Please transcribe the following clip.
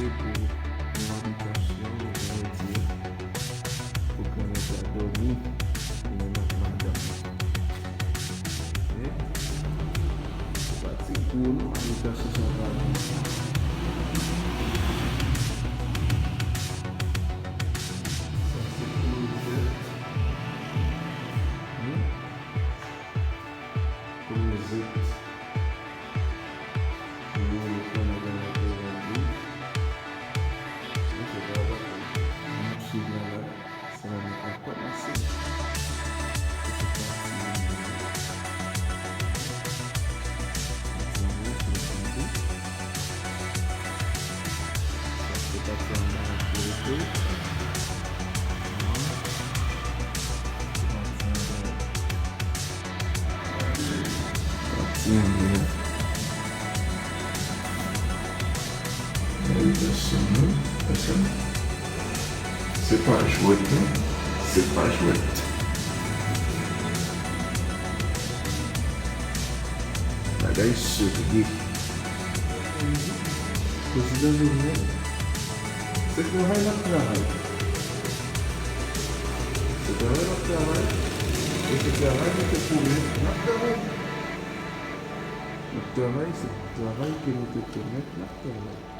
c'est pour une habitation, on va dire, pour permettre à dormir et notre madame. C'est parti pour nous, habitation sans valise. C'est pas chouette, hein? C'est pas chouette. Bagay surgé. Président journée, c'est travail la travail. C'est travail la travail. Et ce travail c'est pour nous. Notre travail, c'est le travail que nous te permet de travailler.